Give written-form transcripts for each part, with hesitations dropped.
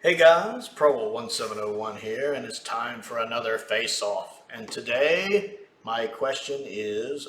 Hey guys, Prowl 1701 here, and it's time for another face-off. And today, my question is,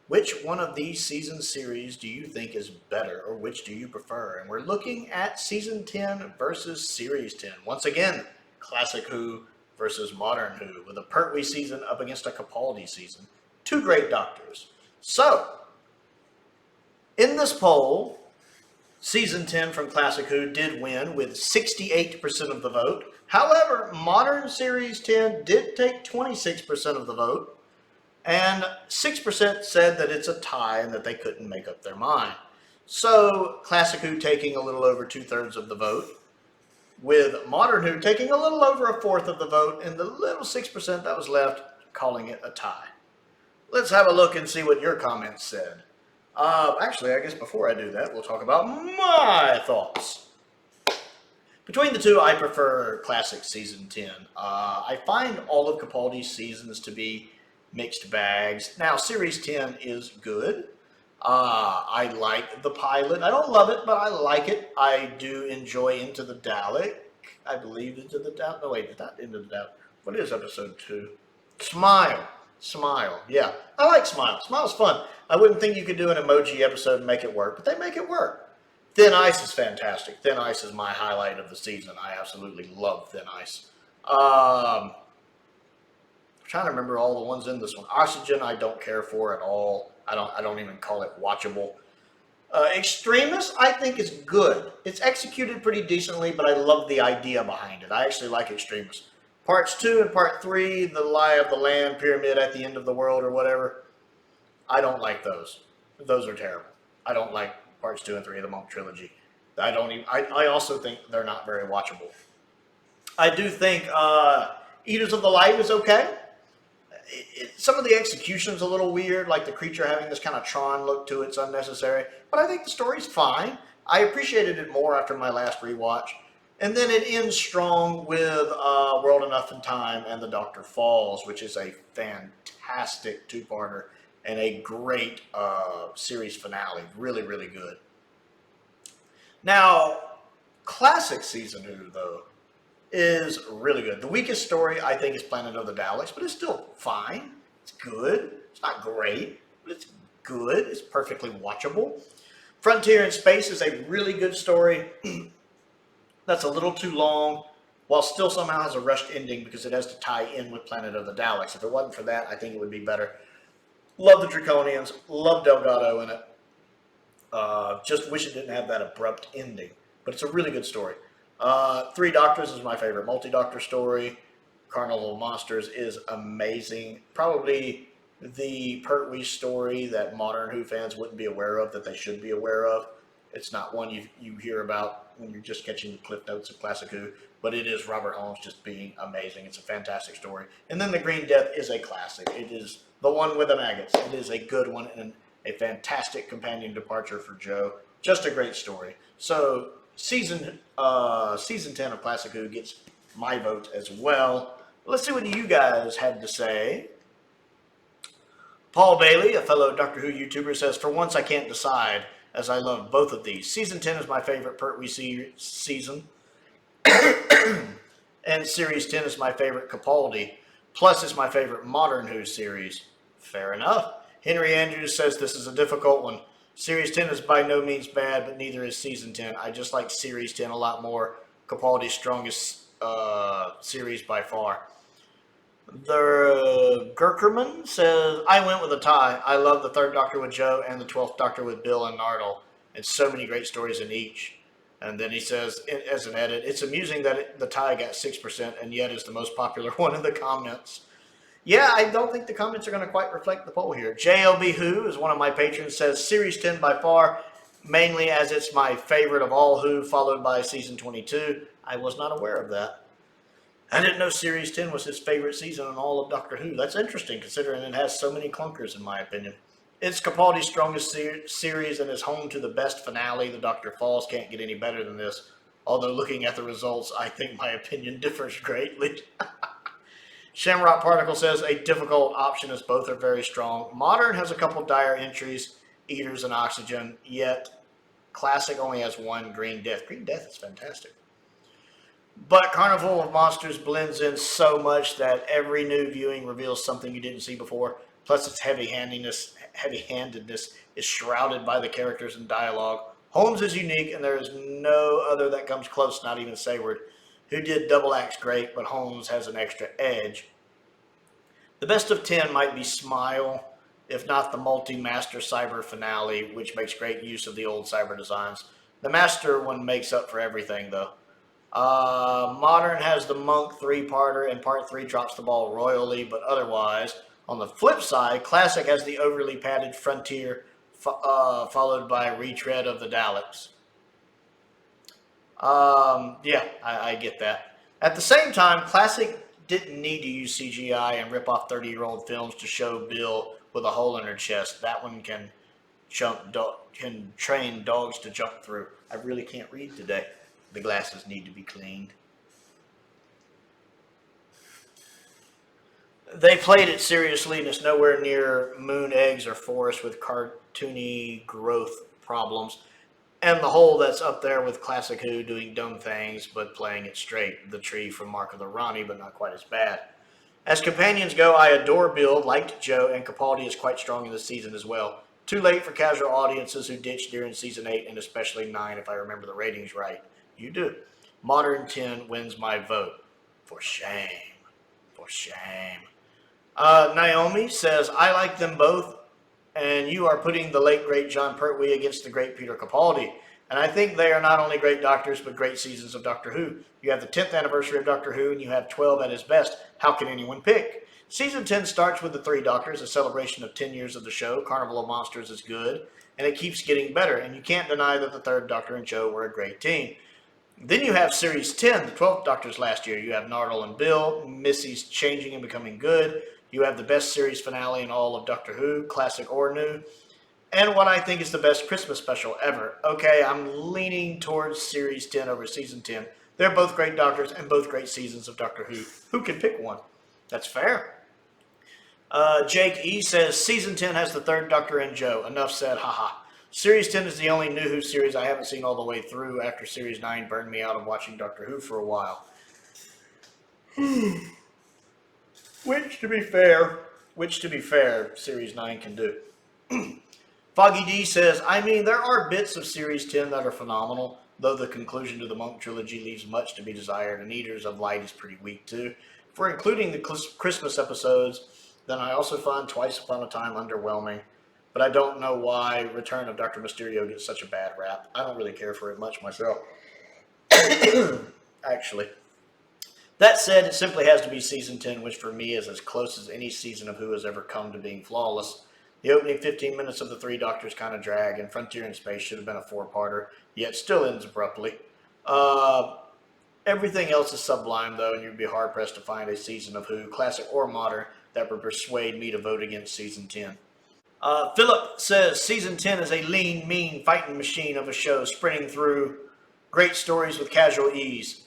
which one of these season series do you think is better, or which do you prefer? And we're looking at Season 10 versus Series 10. Once again, Classic Who versus Modern Who, with a Pertwee season up against a Capaldi season. Two great doctors. So, in this poll, Season 10 from Classic Who did win with 68% of the vote. However, Modern Series 10 did take 26% of the vote, and 6% said that it's a tie and that they couldn't make up their mind. So, Classic Who taking a little over 2/3 of the vote, with Modern Who taking a little over 1/4 of the vote, and the little 6% that was left calling it a tie. Let's have a look and see what your comments said. Actually, I guess before I do that, we'll talk about my thoughts. Between the two, I prefer Classic Season 10. I find all of Capaldi's seasons to be mixed bags. Now, Series 10 is good. I like the pilot. I don't love it, but I like it. I do enjoy Into the Dalek. I believe Into the Dalek. No, wait, it's not Into the Dalek. What is episode 2? Smile. Smile. Yeah, I like Smile. Smile's fun. I wouldn't think you could do an emoji episode and make it work, but they make it work. Thin Ice is fantastic. Thin Ice is my highlight of the season. I absolutely love Thin Ice. I'm trying to remember all the ones in this one. Oxygen, I don't care for at all. I don't even call it watchable. Extremis, I think is good. It's executed pretty decently, but I love the idea behind it. I actually like Extremis. Parts 2 and Part 3, the Lie of the Land, Pyramid at the End of the World, or whatever, I don't like those. Those are terrible. I don't like Parts 2 and 3 of the Monk Trilogy. I also think they're not very watchable. I do think Eaters of the Light is okay. Some of the execution's a little weird, like the creature having this kind of Tron look to it's unnecessary, but I think the story's fine. I appreciated it more after my last rewatch. And then it ends strong with World Enough in Time and The Doctor Falls, which is a fantastic two-parter and a great series finale. Really, really good. Now, Classic Season Who, though, is really good. The weakest story, I think, is Planet of the Daleks, but it's still fine. It's good. It's not great, but it's good. It's perfectly watchable. Frontier in Space is a really good story. That's a little too long, while still somehow has a rushed ending because it has to tie in with Planet of the Daleks. If it wasn't for that, I think it would be better. Love the Draconians. Love Delgado in it. Just wish it didn't have that abrupt ending. But it's a really good story. Three Doctors is my favorite multi-doctor story. Carnival of Monsters is amazing. Probably the Pertwee story that modern Who fans wouldn't be aware of that they should be aware of. It's not one you hear about when you're just catching the cliff notes of Classic Who, but it is Robert Holmes just being amazing. It's a fantastic story. And then The Green Death is a classic. It is the one with the maggots. It is a good one and a fantastic companion departure for Joe. Just a great story. So season 10 of Classic Who gets my vote as well. Let's see what you guys had to say. Paul Bailey, a fellow Doctor Who YouTuber, says, "For once I can't decide, as I love both of these. Season 10 is my favorite Pertwee season, and Series 10 is my favorite Capaldi. Plus, it's my favorite Modern Who series." Fair enough. Henry Andrews says this is a difficult one. Series 10 is by no means bad, but neither is Season 10. I just like Series 10 a lot more. Capaldi's strongest series by far. The Gerkerman says, "I went with a tie. I love the Third Doctor with Joe and the 12th Doctor with Bill and Nardole, and so many great stories in each." And then he says, as an edit, "It's amusing that the tie got 6% and yet is the most popular one in the comments." Yeah, I don't think the comments are going to quite reflect the poll here. JLBWHO is one of my patrons, says Series 10 by far, mainly as it's my favorite of all Who, followed by Season 22. I was not aware of that. I didn't know Series 10 was his favorite season in all of Doctor Who. That's interesting, considering it has so many clunkers, in my opinion. It's Capaldi's strongest series and is home to the best finale. The Doctor Falls can't get any better than this. Although, looking at the results, I think my opinion differs greatly. Shamrock Particle says, "A difficult option as both are very strong. Modern has a couple dire entries, Eaters and Oxygen, yet Classic only has one, Green Death." Green Death is fantastic. But Carnival of Monsters blends in so much that every new viewing reveals something you didn't see before. Plus, its heavy-handedness is shrouded by the characters and dialogue. Holmes is unique, and there is no other that comes close, not even Sayward, who did double acts great, but Holmes has an extra edge. The best of 10 might be Smile, if not the multi-master cyber finale, which makes great use of the old cyber designs. The master one makes up for everything, though. Modern has the Monk three-parter, and part 3 drops the ball royally, but otherwise, on the flip side, Classic has the overly padded Frontier, followed by retread of the Daleks. Yeah, I get that. At the same time, Classic didn't need to use CGI and rip off 30-year-old films to show Bill with a hole in her chest. That one can train dogs to jump through. I really can't read today. The glasses need to be cleaned. They played it seriously, and it's nowhere near Moon Eggs or Forest with cartoony growth problems. And the hole that's up there with Classic Who doing dumb things but playing it straight. The tree from Mark of the Ronnie, but not quite as bad. As companions go, I adore Bill, liked Joe, and Capaldi is quite strong in this season as well. Too late for casual audiences who ditched during season 8 and especially 9 if I remember the ratings right. You do. Modern 10 wins my vote. For shame. For shame. Naomi says, I like them both, and you are putting the late, great John Pertwee against the great Peter Capaldi. And I think they are not only great doctors, but great seasons of Doctor Who. You have the 10th anniversary of Doctor Who, and you have 12 at his best. How can anyone pick? Season 10 starts with the 3 Doctors, a celebration of 10 years of the show. Carnival of Monsters is good, and it keeps getting better. And you can't deny that the 3rd Doctor and Joe were a great team. Then you have Series 10, the 12th Doctor's last year. You have Nardole and Bill, Missy's changing and becoming good. You have the best series finale in all of Doctor Who, classic or new. And what I think is the best Christmas special ever. Okay, I'm leaning towards Series 10 over Season 10. They're both great Doctors and both great seasons of Doctor Who. Who can pick one? That's fair. Jake E. says, Season 10 has the 3rd Doctor and Joe. Enough said, haha. Series 10 is the only new Who series I haven't seen all the way through after Series 9 burned me out of watching Doctor Who for a while. Which, to be fair, Series 9 can do. Foggy D says, I mean, there are bits of Series 10 that are phenomenal, though the conclusion to the Monk trilogy leaves much to be desired, and Eaters of Light is pretty weak too. If we're including the Christmas episodes, then I also find Twice Upon a Time underwhelming. But I don't know why Return of Dr. Mysterio gets such a bad rap. I don't really care for it much myself. Actually. That said, it simply has to be Season 10, which for me is as close as any season of Who has ever come to being flawless. The opening 15 minutes of the 3 Doctors kind of drag, and Frontier in Space should have been a 4-parter, yet still ends abruptly. Everything else is sublime, though, and you'd be hard-pressed to find a season of Who, classic or modern, that would persuade me to vote against Season 10. Philip says, Season 10 is a lean, mean fighting machine of a show sprinting through great stories with casual ease.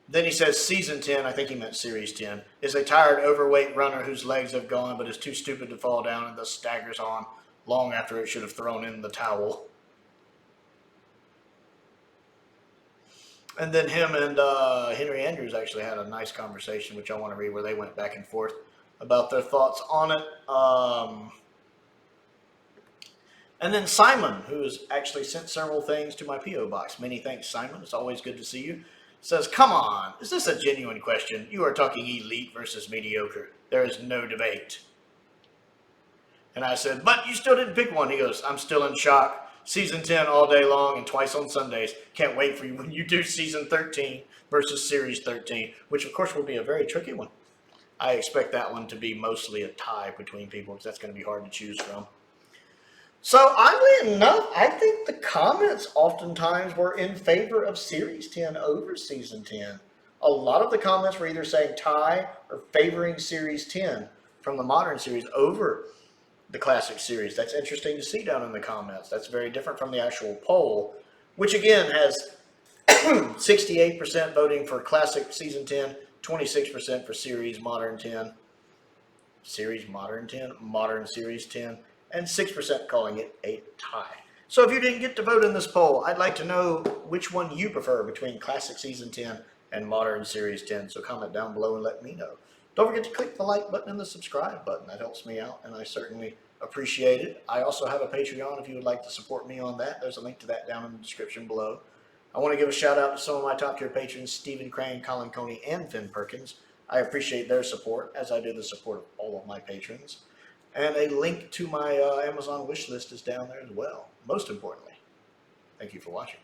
Then he says Season 10, I think he meant Series 10, is a tired, overweight runner whose legs have gone but is too stupid to fall down and thus staggers on long after it should have thrown in the towel. And then him and Henry Andrews actually had a nice conversation, which I want to read, where they went back and forth about their thoughts on it. And then Simon, who has actually sent several things to my P.O. box. Many thanks, Simon. It's always good to see you. Says, come on, is this a genuine question? You are talking elite versus mediocre. There is no debate. And I said, but you still didn't pick one. He goes, I'm still in shock. Season 10 all day long and twice on Sundays. Can't wait for you when you do Season 13 versus Series 13, which of course will be a very tricky one. I expect that one to be mostly a tie between people because that's going to be hard to choose from. So, oddly enough, I think the comments oftentimes were in favor of Series 10 over Season 10. A lot of the comments were either saying tie or favoring Series 10 from the modern series over the classic series. That's interesting to see down in the comments. That's very different from the actual poll, which again has 68% voting for classic Season 10, 26% for Series Modern 10, Series Modern 10, Modern Series 10, and 6% calling it a tie. So if you didn't get to vote in this poll, I'd like to know which one you prefer between Classic Season 10 and Modern Series 10. So comment down below and let me know. Don't forget to click the like button and the subscribe button. That helps me out, and I certainly appreciate it. I also have a Patreon if you would like to support me on that. There's a link to that down in the description below. I want to give a shout out to some of my top tier patrons, Stephen Crane, Colin Coney, and Finn Perkins. I appreciate their support, as I do the support of all of my patrons. And a link to my Amazon wish list is down there as well. Most importantly, thank you for watching.